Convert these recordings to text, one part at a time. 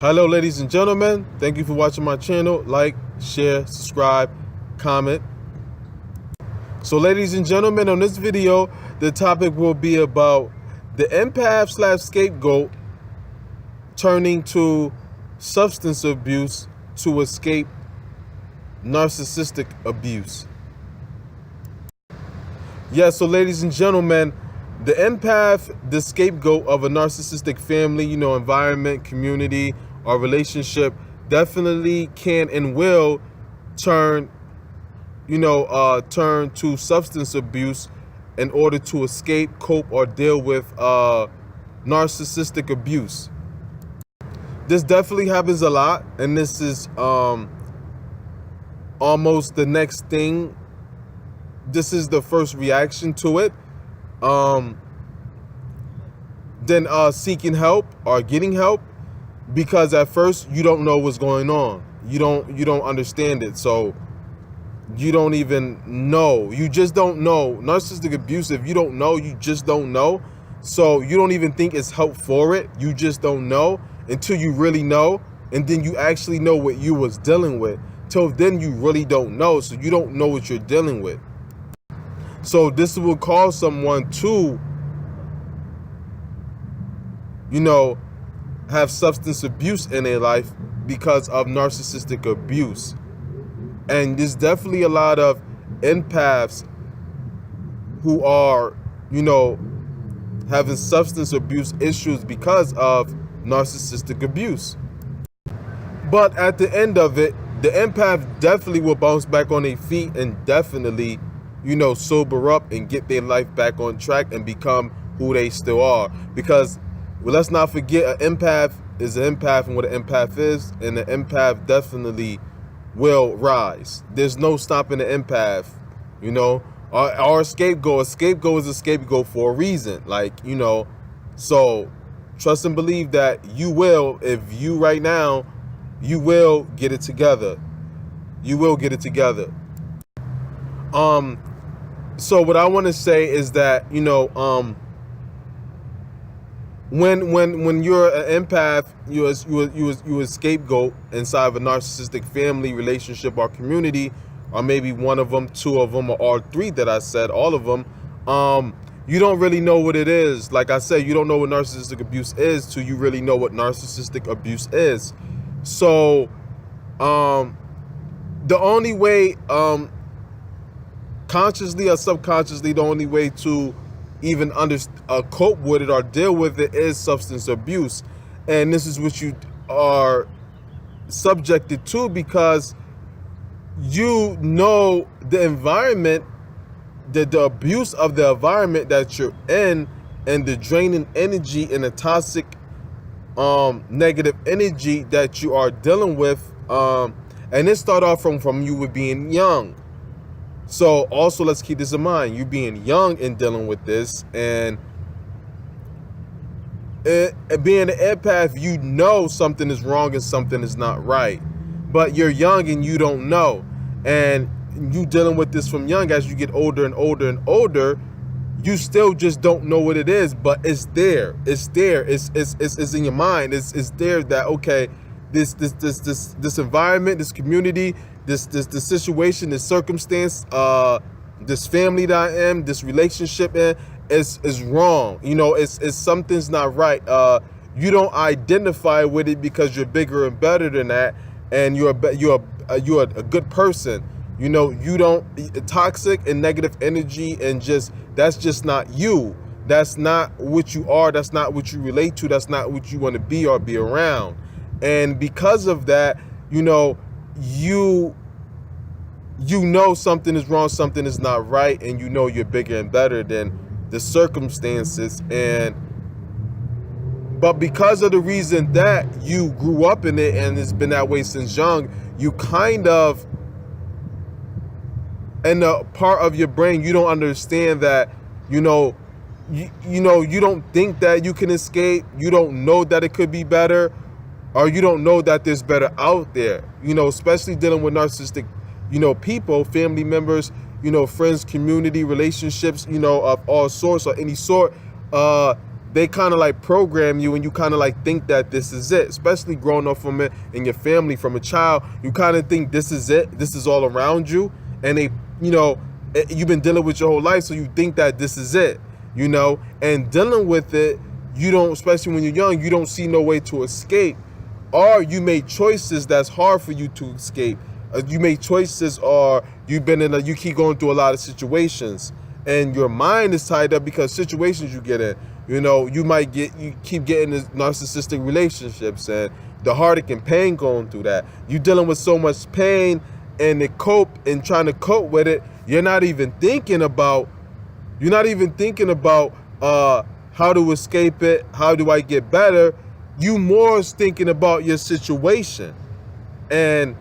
Hello, ladies and gentlemen. Thank you for watching my channel. Like, share, subscribe, comment. So, ladies and gentlemen, on this video, the topic will be about the empath/scapegoat turning to substance abuse to escape narcissistic abuse. So ladies and gentlemen, the empath, the scapegoat of a narcissistic family, environment, community, or relationship, definitely can and will turn to substance abuse in order to escape, cope, or deal with narcissistic abuse. This definitely happens a lot, and this is almost the next thing. This is the first reaction to it. Then seeking help or getting help, because at first you don't know what's going on. You don't understand it, so you don't even know. You just don't know. Narcissistic abuse, if you don't know, you just don't know. So you don't even think it's help for it. You just don't know until you really know, and then you actually know what you was dealing with. Till then you really don't know, so you don't know what you're dealing with. So this will cause someone to have substance abuse in their life because of narcissistic abuse. And there's definitely a lot of empaths who are, having substance abuse issues because of narcissistic abuse. But at the end of it, the empath definitely will bounce back on their feet and definitely, sober up and get their life back on track and become who they still are. Because let's not forget, an empath is an empath, and what an empath is, and the empath definitely will rise. There's no stopping the empath, or a scapegoat. A scapegoat is a scapegoat for a reason, so trust and believe that you will, if you right now, you will get it together. You will get it together. So what I want to say is that, when you're an empath, you a scapegoat inside of a narcissistic family, relationship, or community, or maybe one of them, two of them, or all three that I said, all of them. You don't really know what it is. Like I said, you don't know what narcissistic abuse is till you really know what narcissistic abuse is. So, the only way, consciously or subconsciously, the only way to even cope with it or deal with it is substance abuse. And this is what you are subjected to, because the environment, the abuse of the environment that you're in, and the draining energy and the toxic negative energy that you are dealing with, and it started off from you with being young. So also, let's keep this in mind. You being young and dealing with this, and being an empath, you know something is wrong and something is not right. But you're young and you don't know. And you dealing with this from young. As you get older and older and older, you still just don't know what it is, but it's there. It's there. It's in your mind. It's there that, okay, this environment, this community, this situation, this circumstance, this family that I am, this relationship is wrong. It's something's not right. You don't identify with it because you're bigger and better than that, and you're a good person. You don't toxic and negative energy, and that's just not you. That's not what you are. That's not what you relate to. That's not what you want to be or be around. And because of that, you know something is wrong, something is not right, and you're bigger and better than the circumstances. But because of the reason that you grew up in it and it's been that way since young, you kind of, in a part of your brain, you don't understand that, you don't think that you can escape. You don't know that it could be better, or you don't know that there's better out there, especially dealing with narcissistic, people, family members, friends, community, relationships, of all sorts or any sort. they kind of like program you, and you kind of like think that this is it, especially growing up from it in your family from a child. You kind of think this is it, this is all around you, and they, you've been dealing with your whole life, so you think that this is it, and dealing with it, you don't, especially when you're young, you don't see no way to escape, or you made choices that's hard for you to escape. You made choices, or you keep going through a lot of situations, and your mind is tied up because situations you get in. You keep getting in narcissistic relationships, and the heartache and pain going through that. You're dealing with so much pain, and trying to cope with it. You're not even thinking about how to escape it. How do I get better? You more is thinking about your situation, and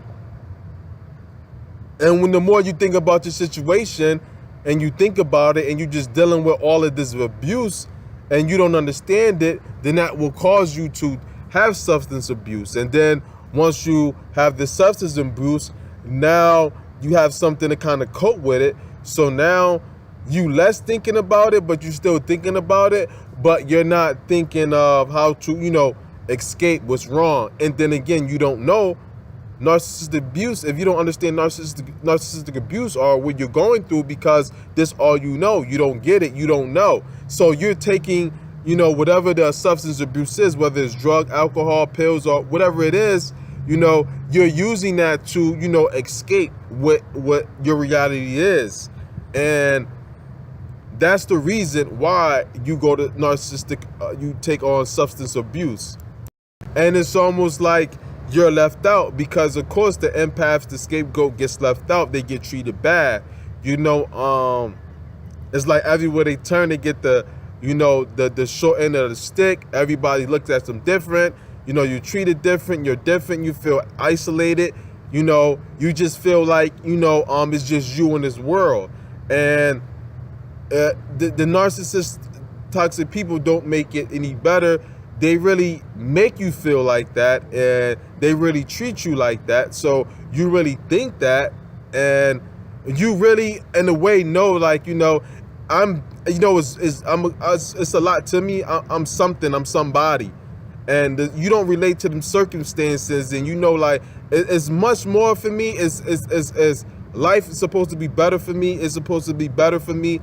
when the more you think about your situation, and you think about it, and you're just dealing with all of this abuse, and you don't understand it, then that will cause you to have substance abuse. And then once you have the substance abuse, now you have something to kind of cope with it. So now you less thinking about it, but you're still thinking about it, but you're not thinking of how to, escape what's wrong. And then again, you don't know narcissistic abuse. If you don't understand narcissistic abuse or what you're going through, because this all you know, you don't get it, you don't know. So you're taking, whatever the substance abuse is, whether it's drug, alcohol, pills, or whatever it is, you're using that to, escape what your reality is. And that's the reason why you go to narcissistic, you take on substance abuse. And it's almost like you're left out, because of course the empaths, the scapegoat, gets left out. They get treated bad. It's like everywhere they turn, they get the short end of the stick. Everybody looks at them different. You're treated different. You're different. You feel isolated. You just feel like it's just you in this world. And the narcissist, toxic people don't make it any better. They really make you feel like that, and they really treat you like that. So you really think that, and you really, in a way, know, like, it's a lot to me. I'm something. I'm somebody, and you don't relate to them circumstances, and like it's much more for me. Is life is supposed to be better for me? It's supposed to be better for me,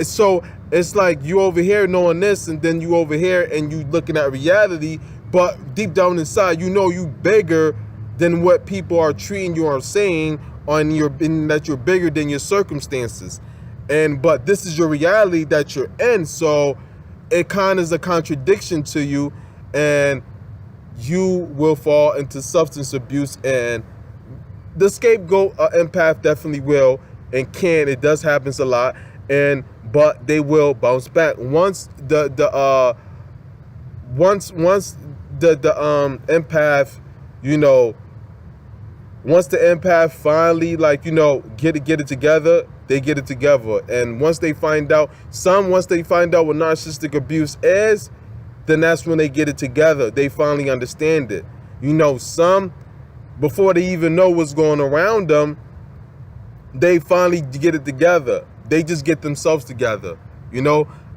So it's like you over here knowing this, and then you over here and you looking at reality, but deep down inside, you bigger than what people are treating you or saying, that you're bigger than your circumstances. But this is your reality that you're in, so it kind of is a contradiction to you, and you will fall into substance abuse. And the scapegoat empath definitely will and can. It does happens a lot, but they will bounce back once the empath, once the empath finally get it together, they get it together. And once they find out what narcissistic abuse is, then that's when they get it together. They finally understand it. Some, before they even know what's going around them, they finally get it together. They just get themselves together.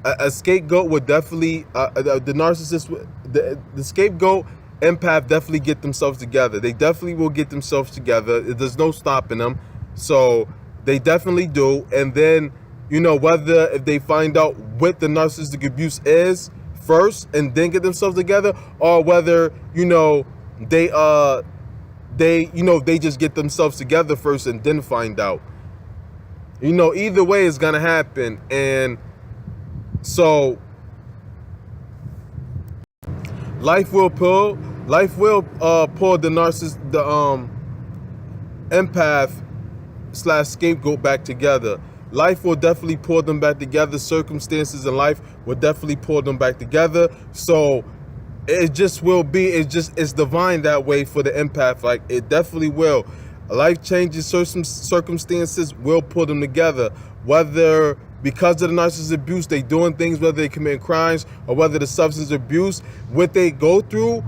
A scapegoat would definitely, the narcissist, the scapegoat empath definitely get themselves together. They definitely will get themselves together. There's no stopping them. So they definitely do. And then, whether if they find out what the narcissistic abuse is first and then get themselves together, or whether, they just get themselves together first and then find out. Either way it's gonna happen. And so life will pull the narcissist, the empath / scapegoat back together. Life will definitely pull them back together. Circumstances in life will definitely pull them back together. So it just will be, it's divine that way for the empath. Like, it definitely will. Life changes, circumstances will pull them together. Whether because of the narcissistic abuse, they doing things, whether they commit crimes, or whether the substance abuse, what they go through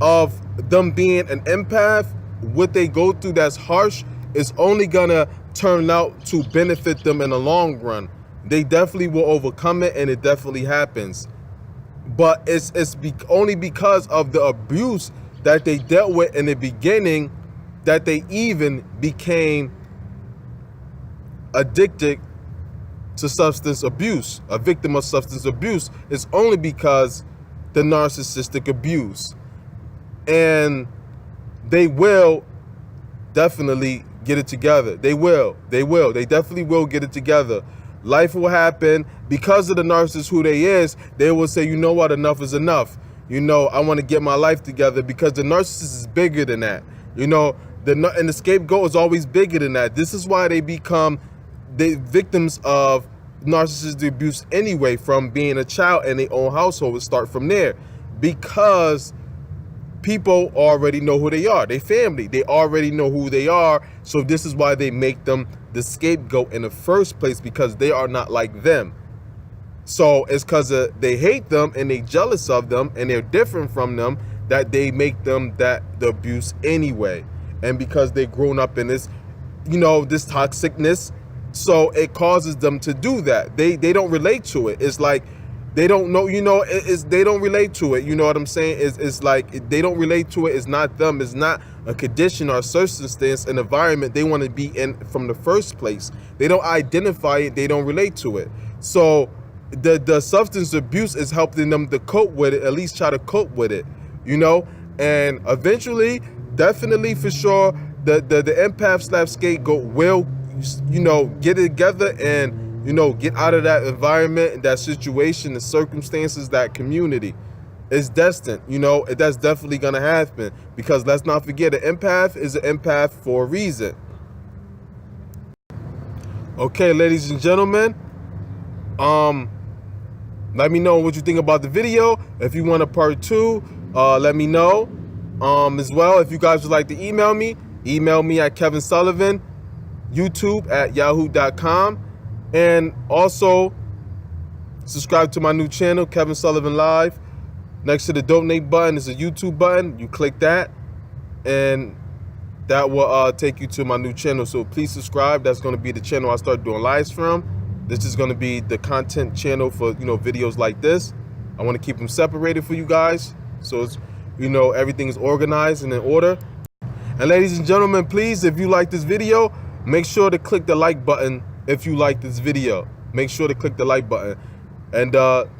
of them being an empath, what they go through that's harsh, is only gonna turn out to benefit them in the long run. They definitely will overcome it, and it definitely happens. But it's only because of the abuse that they dealt with in the beginning that they even became addicted to substance abuse, a victim of substance abuse. It's only because the narcissistic abuse. And they will definitely get it together. They definitely will get it together. Life will happen because of the narcissist who they is. They will say, you know what, enough is enough. You know, I want to get my life together, because the narcissist is bigger than that. You know, and the scapegoat is always bigger than that. This is why they become the victims of narcissistic abuse anyway, from being a child in their own household. Would start from there, because people already know who they are. They family, they already know who they are. So this is why they make them the scapegoat in the first place, because they are not like them. So it's because they hate them and they jealous of them and they're different from them, that they make them the abuse anyway. And because they've grown up in this, you know, this toxicness, so it causes them to do that. They don't relate to it. It's like they don't know, you know, they don't relate to it. You know what I'm saying? It's like they don't relate to it. It's not them. It's not a condition or a circumstance, an environment they want to be in from the first place. They don't identify it. They don't relate to it. So the substance abuse is helping them to cope with it, at least try to cope with it, you know? And eventually, definitely for sure, the empath / scapegoat will, you know, get it together and, you know, get out of that environment, that situation, the circumstances, that community. It's destined, you know, that's definitely gonna happen, because let's not forget, an empath is an empath for a reason. Okay, ladies and gentlemen, let me know what you think about the video. If you want a part 2, let me know. As well, if you guys would like to email me at Kevin Sullivan, YouTube at yahoo.com. And also subscribe to my new channel, Kevin Sullivan Live. Next to the donate button is a YouTube button. You click that and that will take you to my new channel. So please subscribe. That's going to be the channel I start doing lives from. This is going to be the content channel for, you know, videos like this. I want to keep them separated for you guys, so it's, you know, everything is organized and in order. And ladies and gentlemen, please, if you like this video, make sure to click the like button. If you like this video, make sure to click the like button and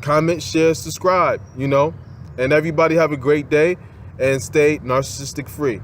comment, share, subscribe, you know. And everybody have a great day and stay narcissistic free.